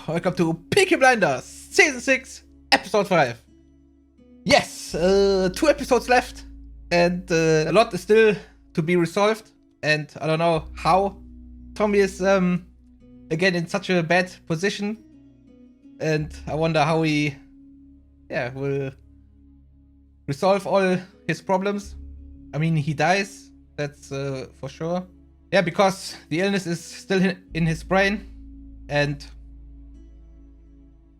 welcome to Peaky Blinders, Season 6, Episode 5. Yes, 2 episodes left, and a lot is still to be resolved, and I don't know how Tommy is again in such a bad position, and I wonder how he will resolve all his problems. I mean, he dies, that's for sure. Yeah, because the illness is still in his brain, and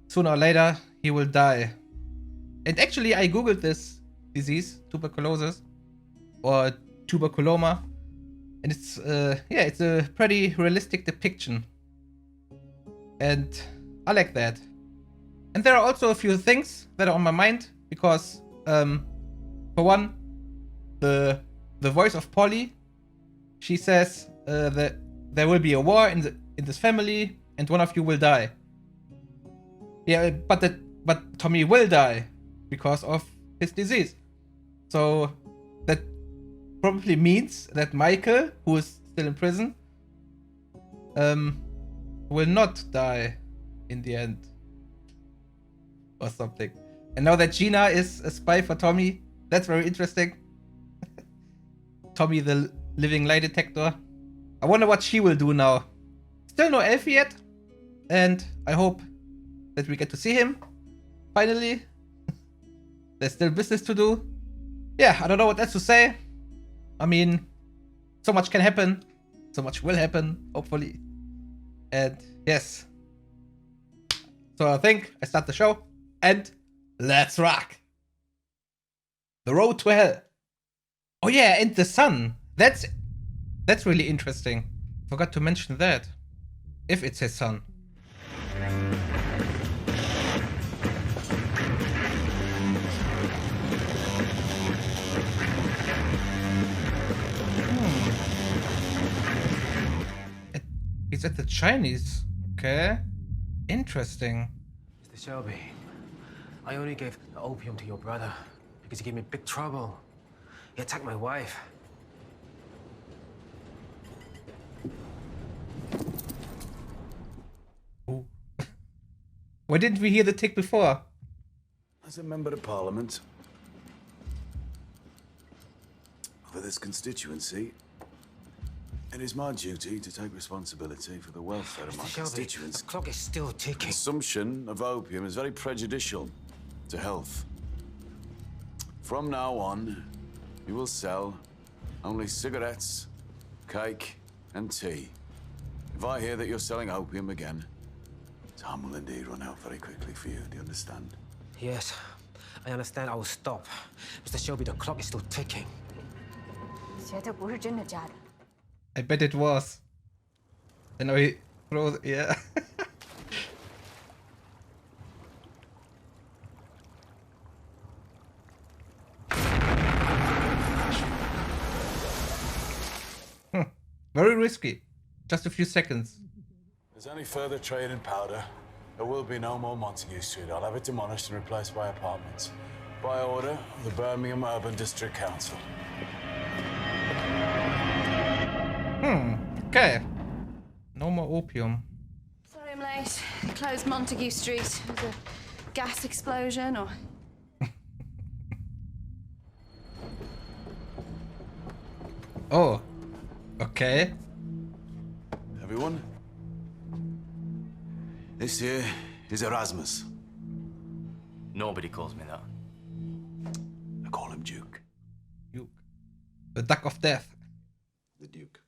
sooner or later he will die. And actually, I googled this disease, tuberculosis or tuberculoma, and it's it's a pretty realistic depiction, and I like that. And there are also a few things that are on my mind because, for one, the voice of Polly. She says that there will be a war in this family, and one of you will die. Yeah, but Tommy will die because of his disease. So that probably means that Michael, who is still in prison, will not die in the end, or something. And now that Gina is a spy for Tommy, that's very interesting. Tommy the living lie detector. I wonder what she will do now. Still no Alfie yet, and I hope that we get to see him finally. There's still business to do. Yeah, I don't know what else to say. I mean, so much can happen, so much will happen, hopefully. And yes, so I think I start the show, and let's rock. The road to hell. Oh yeah, and the sun. That's really interesting. Forgot to mention that. If it's his son. He's at the Chinese. Okay. Interesting. Mr. Shelby, I only gave the opium to your brother because he gave me big trouble. He attacked my wife. Ooh. Why didn't we hear the tick before? As a member of Parliament for this constituency, it is my duty to take responsibility for the welfare of my Mr. Shelby, constituents. the clock is still ticking. Consumption of opium is very prejudicial to health. From now on, you will sell only cigarettes, cake, and tea. If I hear that you're selling opium again, time will indeed run out very quickly for you. Do you understand? Yes, I understand. I will stop. Mr. Shelby, the clock is still ticking. I bet it was. And now he throws, yeah. Very risky. Just a few seconds. If there's any further trade in powder, there will be no more Montague Street. I'll have it demolished and replaced by apartments. By order of the Birmingham Urban District Council. Okay. No more opium. Sorry I'm late. Closed Montague Street. It was a gas explosion or... Oh. Okay. Everyone, this here is Erasmus. Nobody calls me that. I call him Duke. Duke. The Duck of Death. The Duke.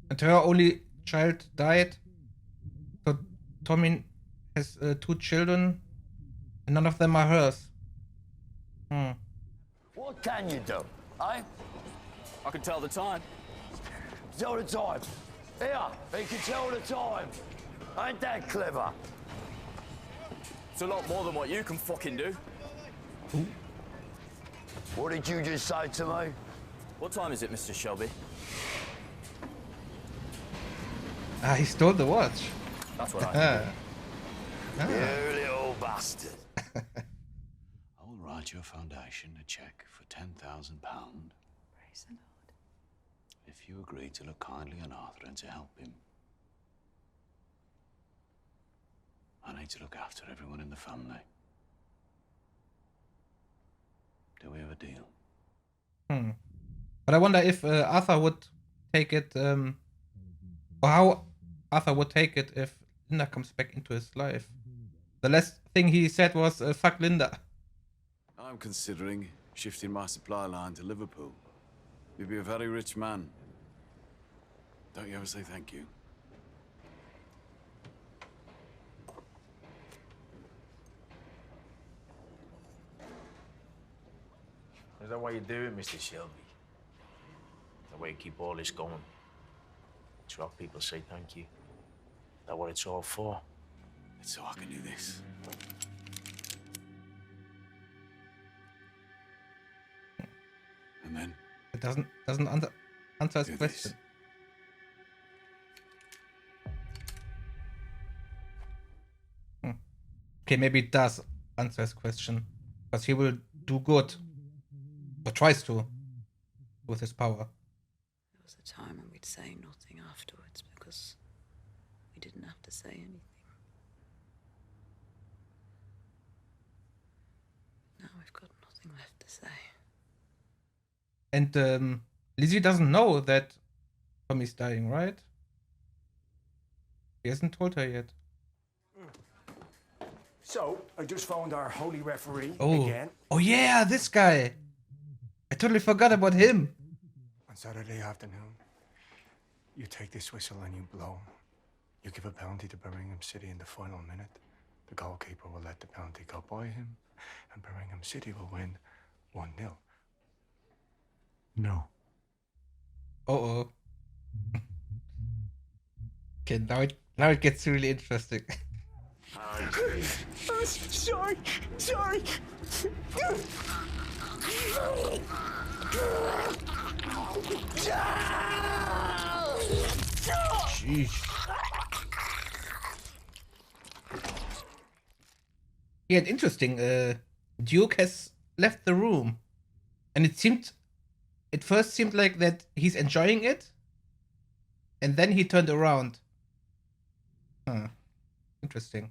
And her only child died. So Tommy has 2 children, and none of them are hers. What can you do, eh? I can tell the time. Tell the time. Here, he can tell the time. Ain't that clever? It's a lot more than what you can fucking do. What did you just say to me? What time is it, Mr. Shelby? Ah, he stole the watch. That's what I think. You little bastard. All right. write your foundation a cheque for £10,000 Praise the Lord. if you agree to look kindly on Arthur and to help him. I need to look after everyone in the family. Do we have a deal? But I wonder if Arthur would take it, or how Arthur would take it if Linda comes back into his life. The last thing he said was, fuck Linda. I'm considering shifting my supply line to Liverpool. You'd be a very rich man. Don't you ever say thank you? Is that why you do it, Mr. Shelby? That way you keep all this going? To have people say thank you? Is that what it's all for? It's so I can do this. And then? It doesn't answer his Do question. this. Okay, maybe it does answer his question. Because he will do good. Or tries to. With his power. There was a time when we'd say nothing afterwards because we didn't have to say anything. Now we've got nothing left to say. And Lizzie doesn't know that Tommy's dying, right? He hasn't told her yet. So, I just found our holy referee Oh. again. Oh yeah, this guy. I totally forgot about him. On Saturday afternoon, you take this whistle and you blow. You give a penalty to Birmingham City in the final minute. The goalkeeper will let the penalty go by him, and Birmingham City will win 1-0. No. Uh-oh. Okay, now it gets really interesting. Sorry. Sheesh. Yeah, and interesting. Duke has left the room, and it first seemed like that he's enjoying it, and then he turned around. Huh. Interesting.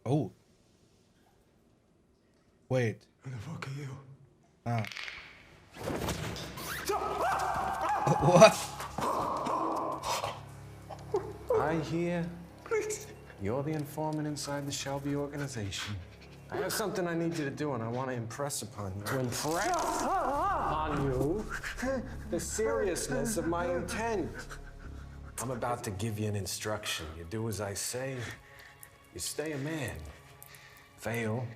Oh. Wait. Who the fuck are you? Ah. What? I hear you're the informant inside the Shelby organization. I have something I need you to do, and I want to impress upon you. To impress upon you the seriousness of my intent. I'm about to give you an instruction. You do as I say, you stay a man. Fail,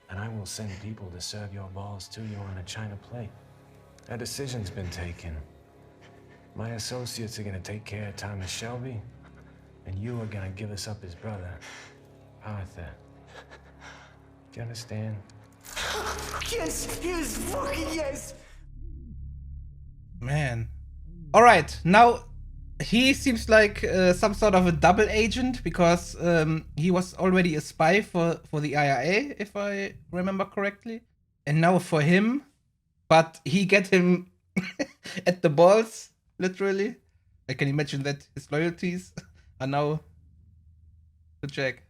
and I will send people to serve your balls to you on a china plate. A decision's been taken. My associates are gonna take care of Thomas Shelby, and you are gonna give us up his brother, Arthur. Do you understand? Yes, fucking yes! Man. Alright, now he seems like some sort of a double agent because he was already a spy for the IRA, if I remember correctly. And now for him, but he get him at the balls, literally. I can imagine that his loyalties are now to check.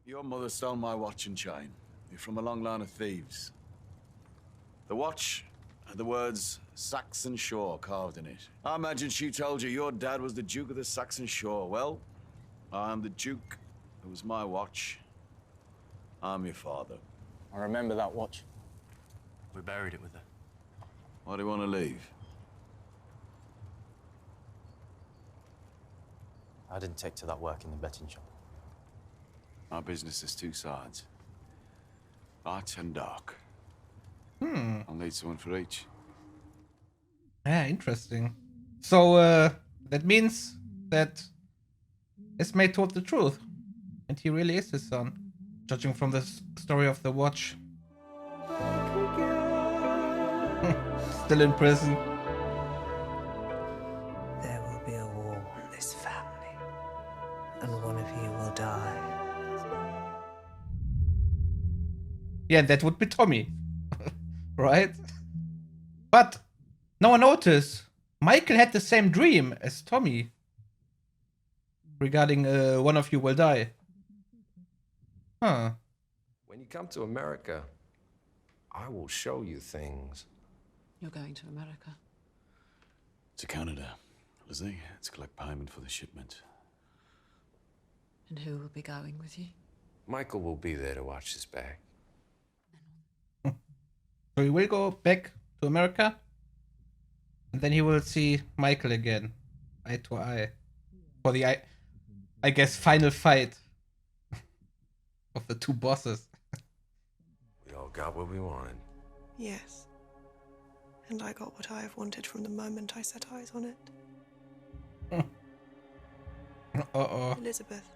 Your mother stole my watch and chain. You're from a long line of thieves. The watch had the words Saxon Shore carved in it. I imagine she told you your dad was the Duke of the Saxon Shore. Well, I'm the Duke. It was my watch. I'm your father. I remember that watch. We buried it with her. Why do you want to leave? I didn't take to that work in the betting shop. Our business has two sides. Light and dark. I'll need someone for each. Yeah, interesting. So that means that Esme told the truth, and he really is his son, judging from the story of the watch. Still in prison. There will be a war on this family. and one of you will die. Yeah, that would be Tommy. Right? But no one noticed. Michael had the same dream as Tommy regarding one of you will die. Huh. When you come to America, I will show you things. You're going to America? To Canada, Lizzie. To collect payment for the shipment. And who will be going with you? Michael will be there to watch his back. So he will go back to America, and then he will see Michael again, eye to eye, for the, I guess, final fight of the two bosses. We all got what we wanted. Yes. And I got what I have wanted from the moment I set eyes on it. Uh-oh. Elizabeth,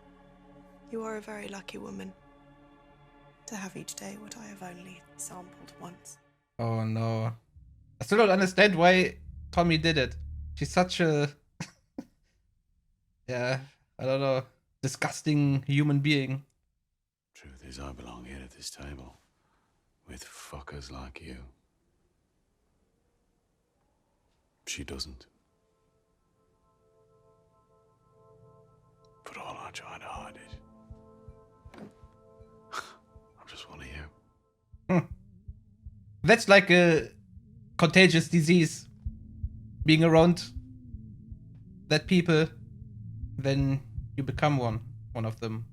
you are a very lucky woman to have each day what I have only sampled once. Oh no. I still don't understand why Tommy did it. She's such a... yeah, I don't know, disgusting human being. Truth is, I belong here at this table with fuckers like you. She doesn't. For all I try to hide it. I'm just one of you. That's like a contagious disease. Being around that people, then you become one of them.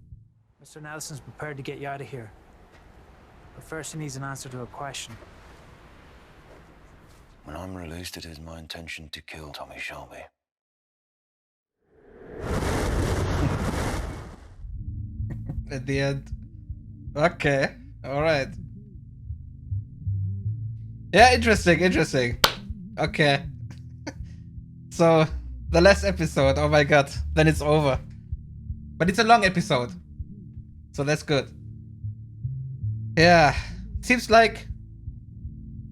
Mr. Nelson's prepared to get you out of here. But first he needs an answer to a question. When I'm released, it is my intention to kill Tommy Shelby. At the end. Okay. Alright. Yeah, interesting. Okay. So, the last episode, oh my god, then it's over. But it's a long episode. So that's good. Yeah. Seems like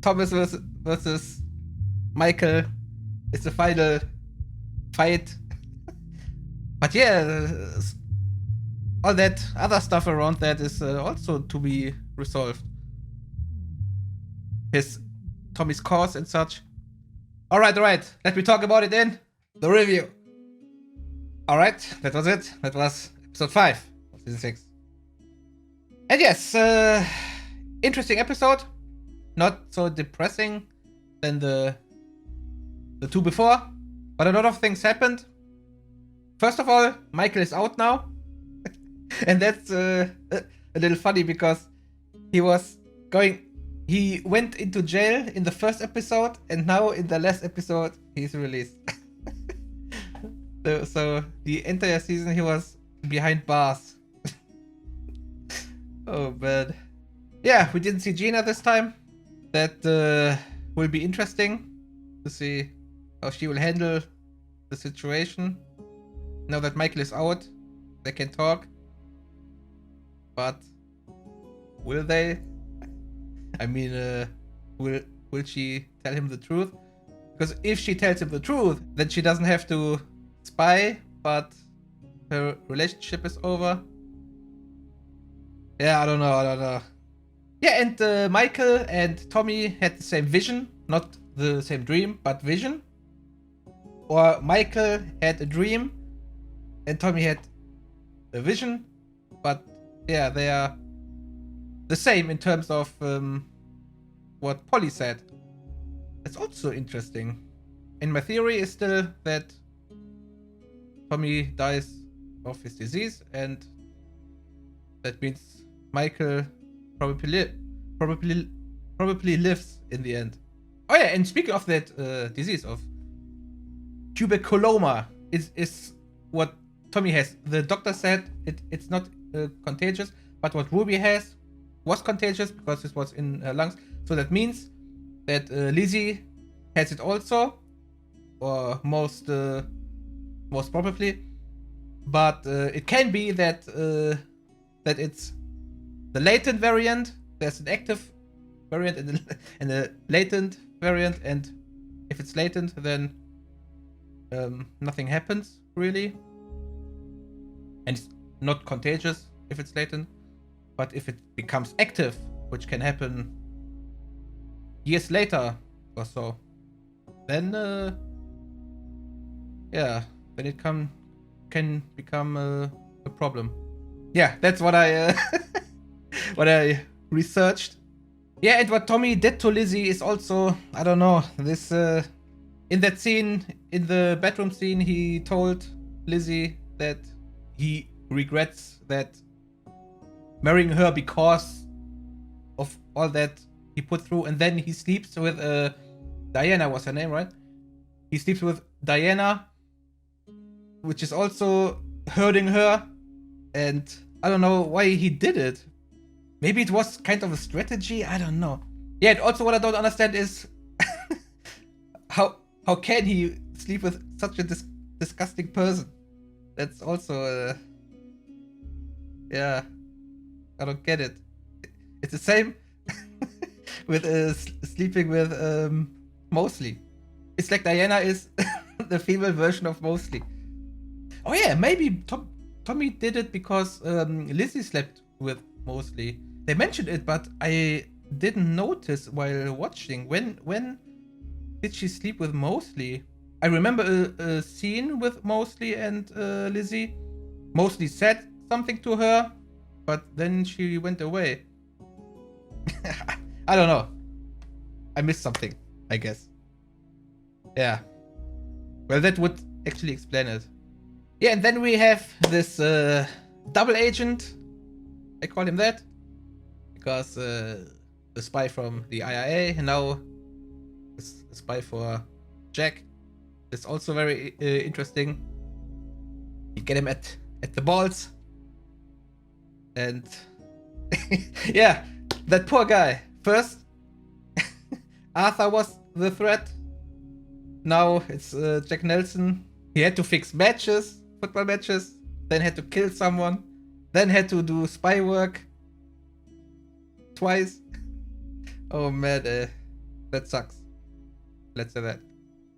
Thomas versus Michael is the final fight. But yeah, all that other stuff around that is also to be resolved. Tommy's cause and such. Alright. Let me talk about it in the review. Alright, that was it. That was episode 5 of season 6. And yes, interesting episode. Not so depressing than the two before. But a lot of things happened. First of all, Michael is out now. And that's a little funny because he went into jail in the first episode, and now in the last episode, he's released. So the entire season he was behind bars. Oh man. Yeah, we didn't see Gina this time. That will be interesting to see how she will handle the situation. Now that Michael is out, they can talk. But will they? I mean, will she tell him the truth? Because if she tells him the truth, then she doesn't have to spy, but her relationship is over. Yeah, I don't know. Yeah, and Michael and Tommy had the same vision, not the same dream, but vision. Or Michael had a dream, and Tommy had a vision, but yeah, they are the same in terms of what Polly said. That's also interesting. And my theory is still that Tommy dies of his disease, and that means Michael probably lives in the end. Oh yeah, and speaking of that disease of tuberculoma, is what Tommy has. The doctor said it's not contagious, but what Ruby has was contagious because it was in her lungs. So that means that Lizzie has it also, or most probably. But it can be that it's the latent variant. There's an active variant and a latent variant, and if it's latent, then nothing happens really. and it's not contagious if it's latent, but if it becomes active, which can happen years later or so, then yeah, then it can become a problem. Yeah, that's what I what I researched. Yeah, and what Tommy did to Lizzie is also, I don't know, this in that scene, in the bedroom scene, he told Lizzie that he regrets that marrying her because of all that he put through, and then he sleeps with Diana was her name, right? He sleeps with Diana, which is also hurting her, and I don't know why he did it. Maybe it was kind of a strategy, I don't know. Yeah, and also what I don't understand is how can he sleep with such a disgusting person? That's also yeah, I don't get it. It's the same with sleeping with Mosley. It's like Diana is the female version of Mosley. Oh yeah, maybe Tommy did it because Lizzie slept with Mosley. They mentioned it, but I didn't notice while watching. When did she sleep with Mosley? I remember a scene with Mosley and Lizzie. Mosley said something to her, but then she went away. I don't know. I missed something, I guess. Yeah. Well, that would actually explain it. Yeah, and then we have this double agent. I call him that because the spy from the IRA, and now is a spy for Jack. It's also very interesting. You get him at the balls, and yeah, that poor guy. First, Arthur was the threat. Now it's Jack Nelson. He had to fix matches, football matches, then had to kill someone, then had to do spy work twice. Oh man, that sucks. Let's say that.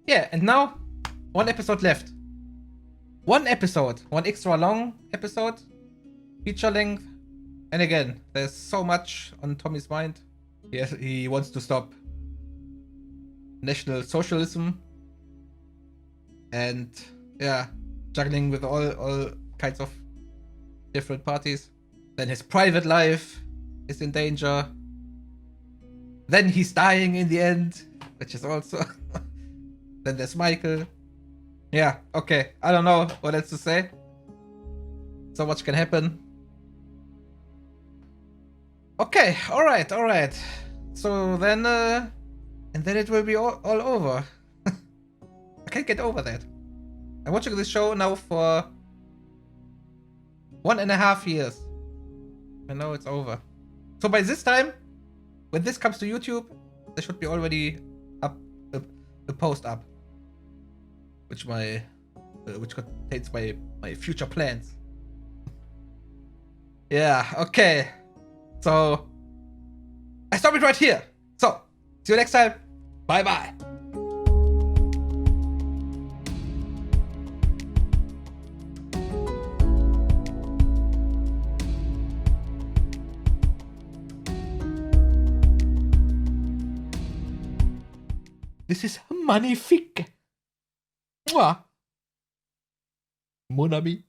Yeah, and now one episode left. One episode, one extra long episode, feature length. And again, there's so much on Tommy's mind. He wants to stop National Socialism. And yeah, juggling with all kinds of different parties. Then his private life is in danger. Then he's dying in the end, which is also... Then there's Michael. Yeah, okay. I don't know what else to say. So much can happen. Okay, alright. So then, and then it will be all over. I can't get over that. I'm watching this show now for 1.5 years. I know it's over. So by this time, when this comes to YouTube, there should be already up a post up, which contains my future plans. Yeah, okay. So I stop it right here. So see you next time. Bye bye. This is magnifique. Moi. Mon ami.